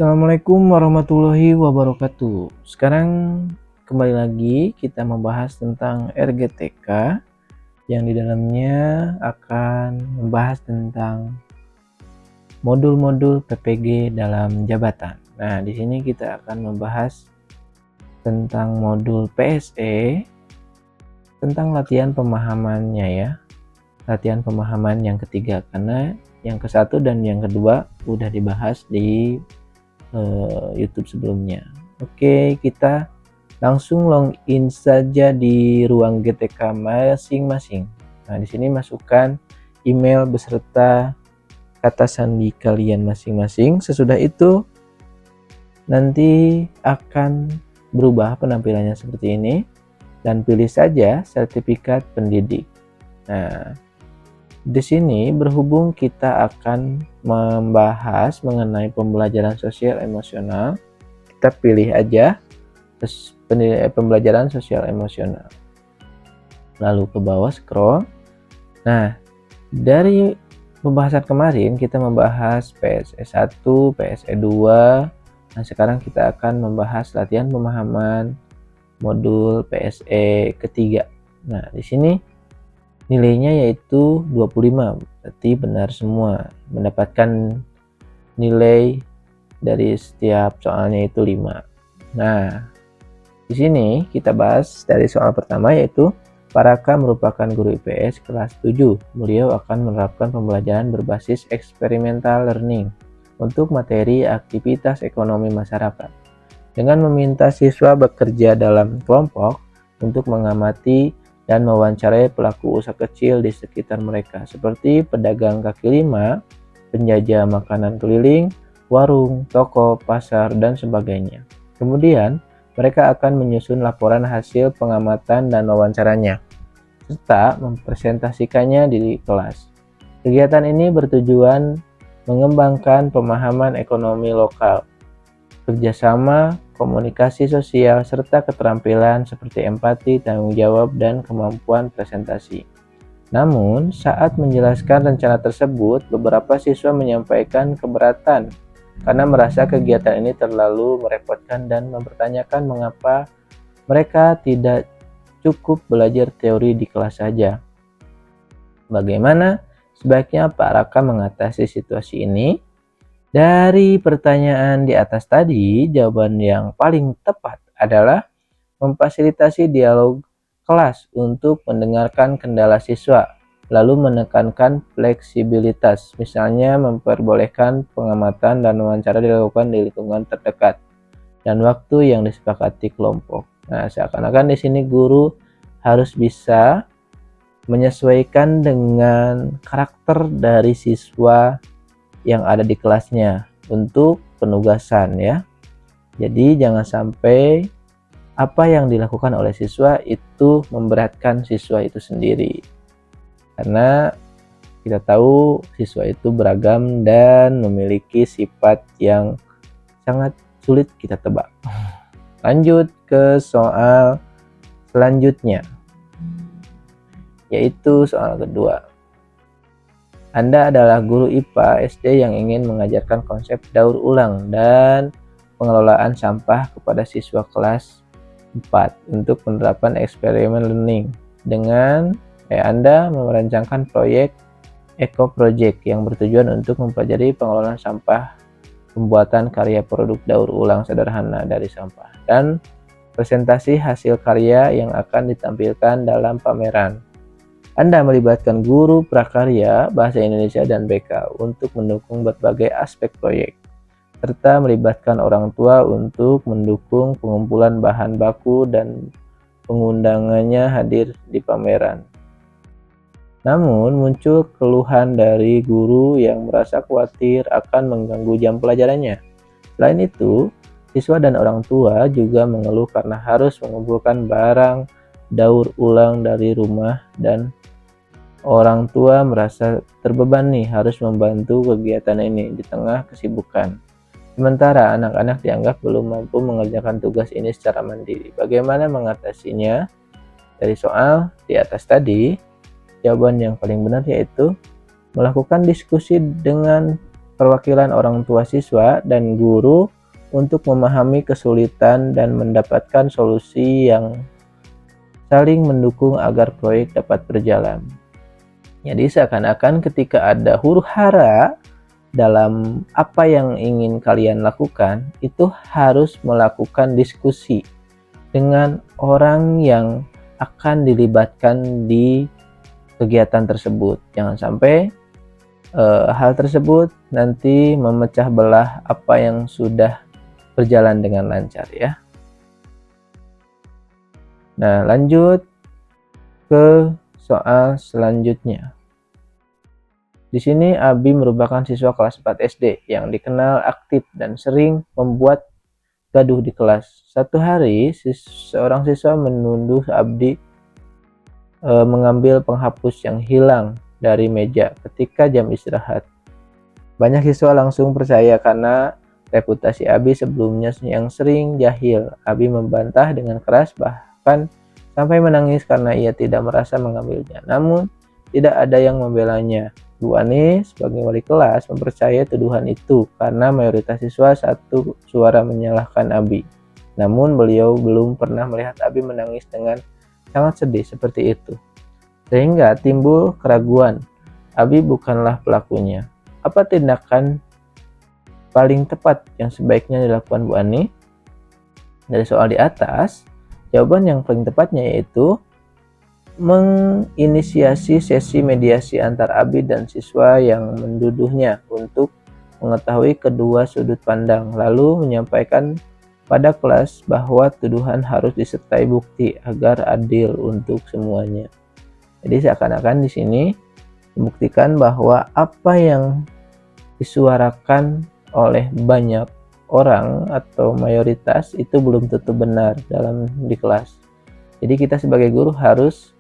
Assalamualaikum warahmatullahi wabarakatuh. Sekarang kembali lagi kita membahas tentang RGTK yang di dalamnya akan membahas tentang modul-modul PPG dalam jabatan. Nah, di sini kita akan membahas tentang modul PSE, tentang latihan pemahamannya ya. Latihan pemahaman yang ketiga, karena yang ke-1 dan yang kedua udah dibahas di YouTube sebelumnya. Oke, kita langsung login saja di ruang GTK masing-masing. Nah, di sini masukkan email beserta kata sandi kalian masing-masing. Sesudah itu nanti akan berubah penampilannya seperti ini dan pilih saja sertifikat pendidik. Nah, di sini berhubung kita akan membahas mengenai pembelajaran sosial emosional, kita pilih aja pembelajaran sosial emosional. Lalu ke bawah scroll. Nah, dari pembahasan kemarin kita membahas PSE 1, PSE 2. Nah, sekarang kita akan membahas latihan pemahaman modul PSE ketiga. Nah, di sini nilainya yaitu 25, berarti benar semua. Mendapatkan nilai dari setiap soalnya itu 5. Nah, di sini kita bahas dari soal pertama yaitu Paraka merupakan guru IPS kelas 7. Beliau akan menerapkan pembelajaran berbasis experimental learning untuk materi aktivitas ekonomi masyarakat dengan meminta siswa bekerja dalam kelompok untuk mengamati dan mewawancarai pelaku usaha kecil di sekitar mereka, seperti pedagang kaki lima, penjajah makanan keliling, warung, toko, pasar, dan sebagainya. Kemudian, mereka akan menyusun laporan hasil pengamatan dan wawancaranya, serta mempresentasikannya di kelas. Kegiatan ini bertujuan mengembangkan pemahaman ekonomi lokal, kerjasama, komunikasi sosial, serta keterampilan seperti empati, tanggung jawab, dan kemampuan presentasi. Namun, saat menjelaskan rencana tersebut, beberapa siswa menyampaikan keberatan karena merasa kegiatan ini terlalu merepotkan dan mempertanyakan mengapa mereka tidak cukup belajar teori di kelas saja. Bagaimana sebaiknya Pak Raka mengatasi situasi ini? Dari pertanyaan di atas tadi, jawaban yang paling tepat adalah memfasilitasi dialog kelas untuk mendengarkan kendala siswa, lalu menekankan fleksibilitas, misalnya memperbolehkan pengamatan dan wawancara dilakukan di lingkungan terdekat dan waktu yang disepakati kelompok. Nah, seakan-akan di sini guru harus bisa menyesuaikan dengan karakter dari siswa yang ada di kelasnya untuk penugasan ya. Jadi jangan sampai apa yang dilakukan oleh siswa itu memberatkan siswa itu sendiri. Karena kita tahu siswa itu beragam dan memiliki sifat yang sangat sulit kita tebak. Lanjut ke soal selanjutnya, yaitu soal kedua. Anda adalah guru IPA SD yang ingin mengajarkan konsep daur ulang dan pengelolaan sampah kepada siswa kelas 4 untuk penerapan eksperimen learning. Dengan Anda merancangkan proyek Eco Project yang bertujuan untuk mempelajari pengelolaan sampah, pembuatan karya produk daur ulang sederhana dari sampah, dan presentasi hasil karya yang akan ditampilkan dalam pameran. Anda melibatkan guru prakarya, bahasa Indonesia, dan BK untuk mendukung berbagai aspek proyek, serta melibatkan orang tua untuk mendukung pengumpulan bahan baku dan pengundangannya hadir di pameran. Namun, muncul keluhan dari guru yang merasa khawatir akan mengganggu jam pelajarannya. Selain itu, siswa dan orang tua juga mengeluh karena harus mengumpulkan barang daur ulang dari rumah dan orang tua merasa terbebani harus membantu kegiatan ini di tengah kesibukan. Sementara anak-anak dianggap belum mampu mengerjakan tugas ini secara mandiri. Bagaimana mengatasinya? Dari soal di atas tadi, jawaban yang paling benar yaitu melakukan diskusi dengan perwakilan orang tua siswa dan guru untuk memahami kesulitan dan mendapatkan solusi yang saling mendukung agar proyek dapat berjalan. Jadi seakan-akan ketika ada huru-hara dalam apa yang ingin kalian lakukan, itu harus melakukan diskusi dengan orang yang akan dilibatkan di kegiatan tersebut. Jangan sampai hal tersebut nanti memecah belah apa yang sudah berjalan dengan lancar ya. Nah, lanjut ke soal selanjutnya. Di sini Abi merupakan siswa kelas 4 SD yang dikenal aktif dan sering membuat gaduh di kelas. Satu hari, seorang siswa menuduh Abi mengambil penghapus yang hilang dari meja ketika jam istirahat. Banyak siswa langsung percaya karena reputasi Abi sebelumnya yang sering jahil. Abi membantah dengan keras, bahkan sampai menangis karena ia tidak merasa mengambilnya. Namun, tidak ada yang membelanya. Bu Ani sebagai wali kelas mempercayai tuduhan itu karena mayoritas siswa satu suara menyalahkan Abi. Namun, beliau belum pernah melihat Abi menangis dengan sangat sedih seperti itu. Sehingga timbul keraguan, Abi bukanlah pelakunya. Apa tindakan paling tepat yang sebaiknya dilakukan Bu Ani? Dari soal di atas, jawaban yang paling tepatnya yaitu menginisiasi sesi mediasi antar Abi dan siswa yang menduduhnya untuk mengetahui kedua sudut pandang, lalu menyampaikan pada kelas bahwa tuduhan harus disertai bukti agar adil untuk semuanya. Jadi seakan-akan di sini membuktikan bahwa apa yang disuarakan oleh banyak orang atau mayoritas itu belum tentu benar di kelas. Jadi kita sebagai guru harus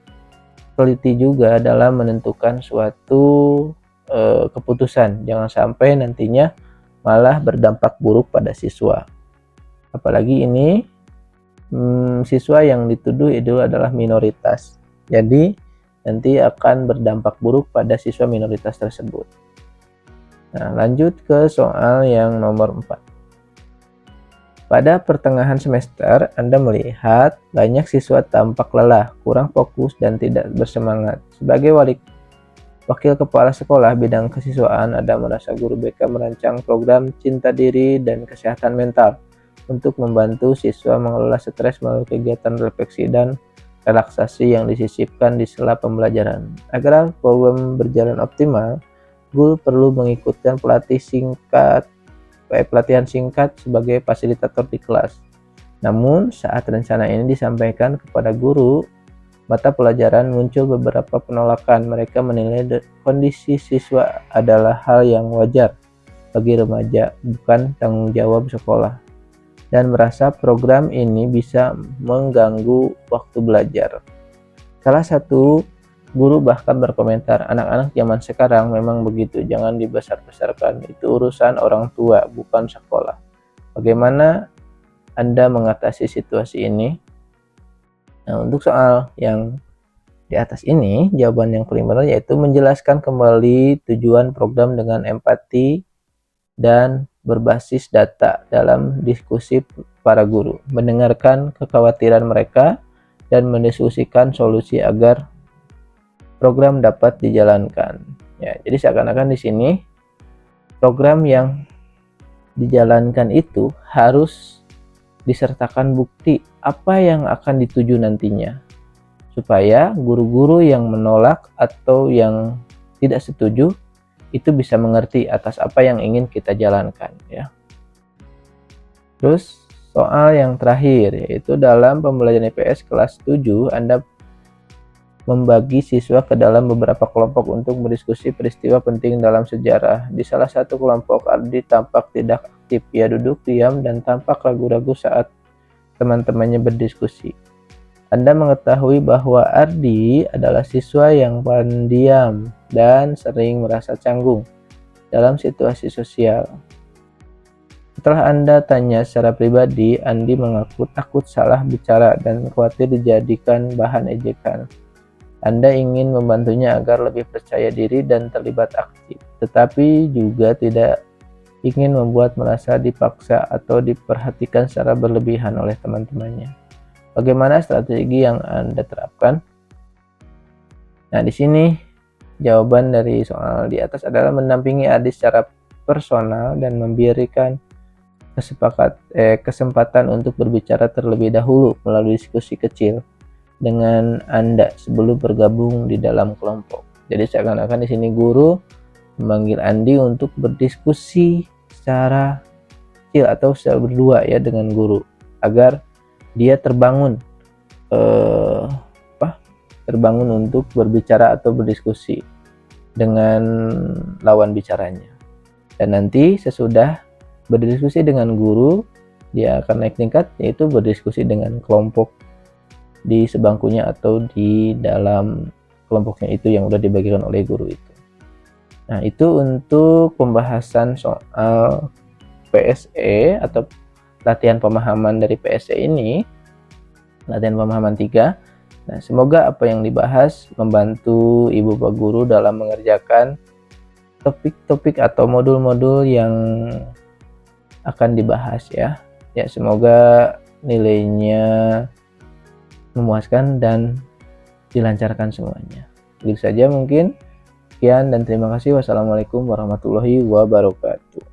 teliti juga dalam menentukan suatu keputusan. Jangan sampai nantinya malah berdampak buruk pada siswa. Apalagi ini siswa yang dituduh itu adalah minoritas. Jadi nanti akan berdampak buruk pada siswa minoritas tersebut. Nah, lanjut ke soal yang nomor 4. Pada pertengahan semester, Anda melihat banyak siswa tampak lelah, kurang fokus, dan tidak bersemangat. Sebagai wakil kepala sekolah bidang kesiswaan, Anda merasa guru BK merancang program cinta diri dan kesehatan mental untuk membantu siswa mengelola stres melalui kegiatan refleksi dan relaksasi yang disisipkan di sela pembelajaran. Agar program berjalan optimal, guru perlu mengikutkan pelatihan singkat sebagai fasilitator di kelas. Namun, saat rencana ini disampaikan kepada guru mata pelajaran, muncul beberapa penolakan. Mereka menilai kondisi siswa adalah hal yang wajar bagi remaja, bukan tanggung jawab sekolah, dan merasa program ini bisa mengganggu waktu belajar. Salah satu guru bahkan berkomentar, anak-anak zaman sekarang memang begitu, jangan dibesar-besarkan, itu urusan orang tua, bukan sekolah. Bagaimana Anda mengatasi situasi ini? Nah, untuk soal yang di atas ini, jawaban yang paling benar yaitu menjelaskan kembali tujuan program dengan empati dan berbasis data dalam diskusi para guru, mendengarkan kekhawatiran mereka dan mendiskusikan solusi agar program dapat dijalankan. Ya, jadi seakan-akan di sini program yang dijalankan itu harus disertakan bukti apa yang akan dituju nantinya, supaya guru-guru yang menolak atau yang tidak setuju itu bisa mengerti atas apa yang ingin kita jalankan ya. Terus soal yang terakhir yaitu dalam pembelajaran IPS kelas 7 Anda membagi siswa ke dalam beberapa kelompok untuk berdiskusi peristiwa penting dalam sejarah. Di salah satu kelompok Ardi tampak tidak aktif, ia duduk diam dan tampak ragu-ragu saat teman-temannya berdiskusi. Anda mengetahui bahwa Ardi adalah siswa yang pendiam dan sering merasa canggung dalam situasi sosial. Setelah Anda tanya secara pribadi, Andi mengaku takut salah bicara dan khawatir dijadikan bahan ejekan. Anda ingin membantunya agar lebih percaya diri dan terlibat aktif, tetapi juga tidak ingin membuat merasa dipaksa atau diperhatikan secara berlebihan oleh teman-temannya. Bagaimana strategi yang Anda terapkan? Nah, di sini jawaban dari soal di atas adalah mendampingi adik secara personal dan memberikan kesempatan untuk berbicara terlebih dahulu melalui diskusi kecil dengan Anda sebelum bergabung di dalam kelompok. Jadi seakan-akan di sini guru memanggil Andi untuk berdiskusi secara kecil atau secara berdua ya dengan guru agar dia terbangun terbangun untuk berbicara atau berdiskusi dengan lawan bicaranya. Dan nanti sesudah berdiskusi dengan guru, dia akan naik tingkat, yaitu berdiskusi dengan kelompok di sebangkunya atau di dalam kelompoknya itu yang udah dibagikan oleh guru itu. Nah, itu untuk pembahasan soal PSE atau latihan pemahaman dari PSE ini, latihan pemahaman 3. Nah, semoga apa yang dibahas membantu Ibu Pak Guru dalam mengerjakan topik-topik atau modul-modul yang akan dibahas ya. Ya, semoga nilainya memuaskan dan dilancarkan semuanya. Begitu saja mungkin. Sekian dan terima kasih. Wassalamualaikum warahmatullahi wabarakatuh.